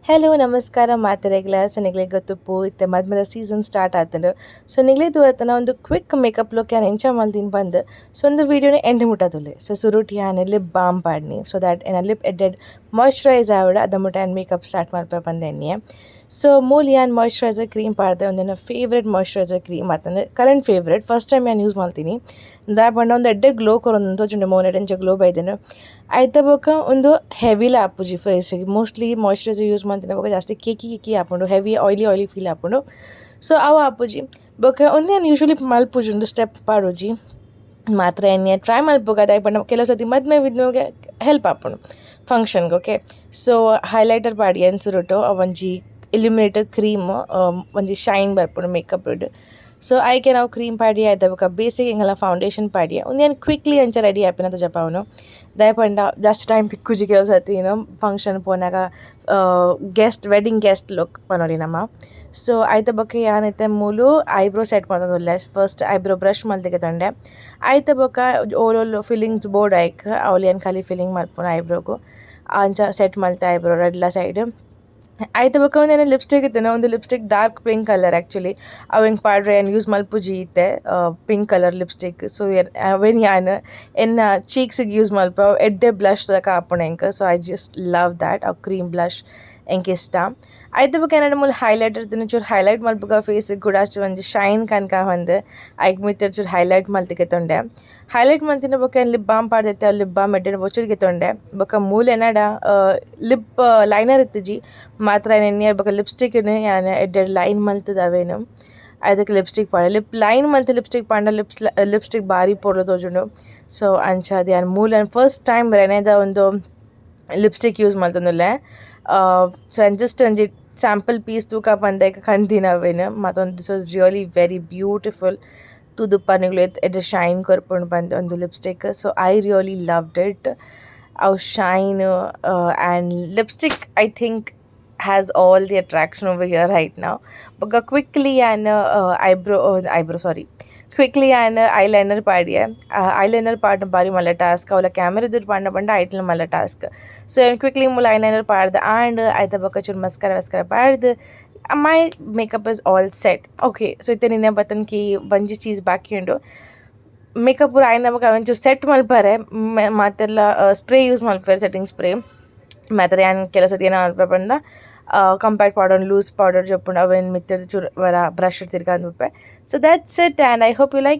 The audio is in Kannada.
ಹಲೋ ನಮಸ್ಕಾರ ಮಾತೆರೆಗ್ಲ ಸೊ ನಿಗ್ಲಿಗೆ ಗೊತ್ತುಪ್ಪು ಇತ್ತೆ ಮದ್ಮದ ಸೀಸನ್ ಸ್ಟಾರ್ಟ್ ಆತಂಡು ಸೊ ನಿಗ್ಲಿದ್ದು ಆತನ ಒಂದು ಕ್ವಿಕ್ ಮೇಕಪ್ ಲುಕ್ ಯಾನ್ ಎಂಚಾಯ್ ಮಲ್ದಿನ ಬಂದು ಸೊ ಒಂದು ವೀಡಿಯೋನ ಎಂಡ್ ಮುಟ್ಟದುಲ್ಲೆ ಸೊ ಸುರುಟಿ ಯಾನ್ ಲಿಪ್ ಬಾಮ್ ಪಾಡ್ನಿ ಸೊ ದ್ಯಾಟ್ ಏನ ಲಿಪ್ ಎಡ್ಡೆಡ್ ಮಾಯ್ಶ್ಚರೈಸ್ ಆವಡ ಅದ ಮುಟ್ಟ ಯಾನ್ ಮೇಕಪ್ ಸ್ಟಾರ್ಟ್ ಮಾಡ್ಪೆ ಬಂದೆನ್ನಿ ಸೊ ಮೂಲ ಯಾನ್ ಮಾಯ್ಶ್ಚರೈಸರ್ ಕ್ರೀಮ್ ಪಾಡ್ದೆ ಒಂದು ನನ್ನ ಫೇವ್ರೆಟ್ ಮಾಯ್ಶ್ಚರೈಸರ್ ಕ್ರೀಮ್ ಆತಂದ್ರೆ ಕರೆಂಟ್ ಫೇವ್ರೆಟ್ ಫಸ್ಟ್ ಟೈಮ್ ಯಾನ್ ಯೂಸ್ ಮಾಡ್ತೀನಿ ದಾ ಪಂಡ ಒಂದು ಎಡ್ಡೆ ಗ್ಲೋ ಕೊರೊಂದು ತೋಜುಂಡೆ ಮೋನೆಡೆಂಚ ಗ್ಲೋ ಬೈದೆನು ಆಯ್ತ ಬೊಕ ಒಂದು ಹೆವಿಲ ಆಪುಜಿ ಫೇಸಿಗೆ ಮೋಸ್ಟ್ಲಿ ಮಾಯ್ಶ್ಚರೈಸರ್ ಯೂಸ್ ಮಾಡ್ತೀನಿ ಬೊಕ ಜಾಸ್ತಿ ಕೇಕಿ ಕೇಕಿ ಆಪುಂಡು ಹೆವಿ ಆಯ್ಲಿ ಫೀಲ್ ಆಪುಂಡು ಸೊ ಅವು ಆಪುಜಿ ಬೊಕ ಒಂದು ನಾನು ಯೂಶ್ವಲಿ ಮಲ್ಪುಜಿ ಒಂದು ಸ್ಟೆಪ್ ಪಾಡೋಜಿ ಮಾತ್ರ ಎಣ್ಣೆ ಟ್ರೈ ಮಲ್ಪುಗ ಅದಾಗಿ ಪಂಡ ಕೆಲವು ಸತಿ ಮದ್ಮೆ ವಿದ್ಮೆಗೆ ಹೆಲ್ಪ್ ಆಪುಂಡು ಫಂಕ್ಷನ್ಗೆ ಓಕೆ ಸೊ ಹೈಲೈಟರ್ ಪಾಡಿ ಅನ್ಸುರುಟು ಒಂಜಿ ಇಲ್ಯುಮಿನೇಟರ್ ಕ್ರೀಮ್ ಒಂಜಿ ಶೈನ್ ಬರ್ಪುಂಡು ಮೇಕಪ್ ಸೊ ಐಕೆ ನಾವು ಕ್ರೀಮ್ ಪಾಡಿ ಆಯ್ತಾ ಬೊಕ ಬೇಸಿಕ್ ಹಿಂಗೆಲ್ಲ ಫೌಂಡೇಶನ್ ಪಾಡಿ ಒಂದು ಏನು ಕ್ವಿಕ್ಲಿ ಅಂಚ ರೆಡಿ ಆಪಿನ ತುಜಪ ಅವನು ದಯಪಂಡ ಜಾಸ್ತಿ ಟೈಮ್ ತಿಕ್ಕುಜಿ ಕೆಲವು ಸತಿ ಫಂಕ್ಷನ್ ಪೋನಾಗ ವೆಡ್ಡಿಂಗ್ ಗೆಸ್ಟ್ ಲುಕ್ ಪನೋರಿ ನಮ್ಮ ಸೊ ಆಯ್ತ ಬೊಕ ಏನೈತೆ ಮೂಲು ಐಬ್ರೋ ಸೆಟ್ ಮಾಡೋದಿಲ್ಲ ಫಸ್ಟ್ ಐಬ್ರೋ ಬ್ರಷ್ ಮಲ್ತಿಗೆ ತೊಂಡೆ ಆಯ್ತ ಬೊಕ ಓಲೋಲ್ ಫಿಲ್ಲಿಂಗ್ಸ್ ಬೋರ್ಡ್ ಆಯ್ಕೆ ಅವ್ಲು ಏನು ಖಾಲಿ ಫಿಲ್ಲಿಂಗ್ ಮಲ್ಪುನ ಐಬ್ರೋಗು ಅಂಚ ಸೆಟ್ ಮಲ್ತೆ ಐಬ್ರೋ ರೆಡ್ಲ ಸೈಡ್ ಆಯ್ತು ಬೊಕ ಒಂದು ಲಿಪ್ಸ್ಟಿಕ್ ಇತ್ತು ಒಂದು lipstick dark pink colour actually ಅವು ಹಿಂಗೆ ಪಾಡ್ರೆ ಏನು ಯೂಸ್ ಮಲ್ಪುಜಿ ಇತ್ತೆ ಪಿಂಕ್ ಕಲರ್ ಲಿಪ್ಸ್ಟಿಕ್ ಸೊ ಅವೇನು ಯಾನು ಎನ್ನ ಚೀಕ್ಸಿಗೆ ಯೂಸ್ ಮಲ್ಪ ಎಡ್ಡೆ ಬ್ಲಷ್ ತಕ ಹಾಪುಣ ಎಂಕ so I just love that ಅವು ಕ್ರೀಮ್ ಬ್ಲಷ್ ಎಂಕ್ ಇಷ್ಟ ಆಯ್ತು ಬೊಕ ಏನಾದ್ರು ಮೂಲ ಹೈಲೈಟರ್ ಚೂರು ಹೈಲೈಟ್ ಮಲ್ಪಗ ಫೇಸಿಗೆ ಕೂಡ ಅಷ್ಟು ಒಂದು ಶೈನ್ ಕನ್ಕ ಹೊಂದು ಐಕ್ ಮಿತ್ತರ್ ಚೂರು ಹೈಲೈಟ್ ಮಲ್ತಿಗೆ ತೊಂಡೆ ಹೈಲೈಟ್ ಮಲ್ತಿನ ಬೊಕ ಏನು ಲಿಪ್ ಬಾಮ್ ಪಾಡ್ದೈತೆ ಲಿಪ್ ಬಾಮ್ ಎಡ್ಡೆ ಒಚ್ಚುರಿಗೆ ತೊಂಡೆ ಬೊಕ ಮೂಲ ಏನಾಡ ಲಿಪ್ ಲೈನರ್ ಇತ್ತಜಿ ಮಾತ್ರ ಎಣ್ಣೆರ್ ಬೊಕ ಲಿಪ್ಸ್ಟಿಕ್ನು ಯಾನ್ ಎಡ್ಡೆಡ್ ಲೈನ್ ಮಲ್ತದವೇನು ಅದಕ್ಕೆ ಲಿಪ್ಸ್ಟಿಕ್ ಪಾಡ ಲೈನ್ ಮಲ್ತ್ ಲಿಪ್ಸ್ಟಿಕ್ ಪಾಂಡ ಲಿಪ್ಸ್ಟಿಕ್ ಬಾರಿ ಪೊರ್ಲು ತೋಜುಂಡು ಸೊ ಅಂಚ ಅದು ಯಾನ್ ಮೂಲ ಫಸ್ಟ್ ಟೈಮ್ ರೆನೆದ ಒಂದು ಲಿಪ್ಸ್ಟಿಕ್ ಯೂಸ್ ಮಲ್ತೊಂದುಲ್ಲೆ ಸೊ ಜಸ್ಟ್ ಒಂಜಿ ಸ್ಯಾಂಪಲ್ ಪೀಸ್ ತೂಕ ಪಂದೈಕ ಕಂದಿನವೇನು ಮತ್ತೊಂದು this was really very beautiful ತುದು ಪನಿಗಳು ಎಡ್ಡೆ ಶೈನ್ ಕೊರ್ಪುಂಡು ಬಂದು ಒಂದು lipstick so I really loved it ಅವು shine and lipstick I think has all the attraction over here right now. But quickly and quickly and eyeliner paadiye eyeliner part bari mala task avla camera dur panda itel mala task so quickly mula eyeliner paadde and aita baka chur mascara paadde my makeup is all set okay so ite ninne batan ki vanji cheese baki undu makeup ಪೂರ ಆಯ್ನ ನಮಗೆ ಒಂಚೂರು ಸೆಟ್ ಮಲ್ಪಾರೆ ಮತ್ತೆಲ್ಲ ಸ್ಪ್ರೇ ಯೂಸ್ ಮಲ್ಪಾರೆ ಸೆಟ್ಟಿಂಗ್ ಸ್ಪ್ರೇ ಮಾತ್ರ ಏನು ಕೆಲವು ಸತಿ ಏನೋ ಅಲ್ಪ ಬಂದ ಕಂಪ್ಯಾಕ್ಟ್ ಪೌಡರ್ ಲೂಸ್ ಪೌಡರ್ ಜೊಪ್ಪುಂಡು ಅವೇನು ಮಿತ್ತದ ಚೂರು ವರ ಬ್ರಷ್ ತಿರ್ಗಂದು ಬಿಡ್ಪೆ so that's it and I hope you like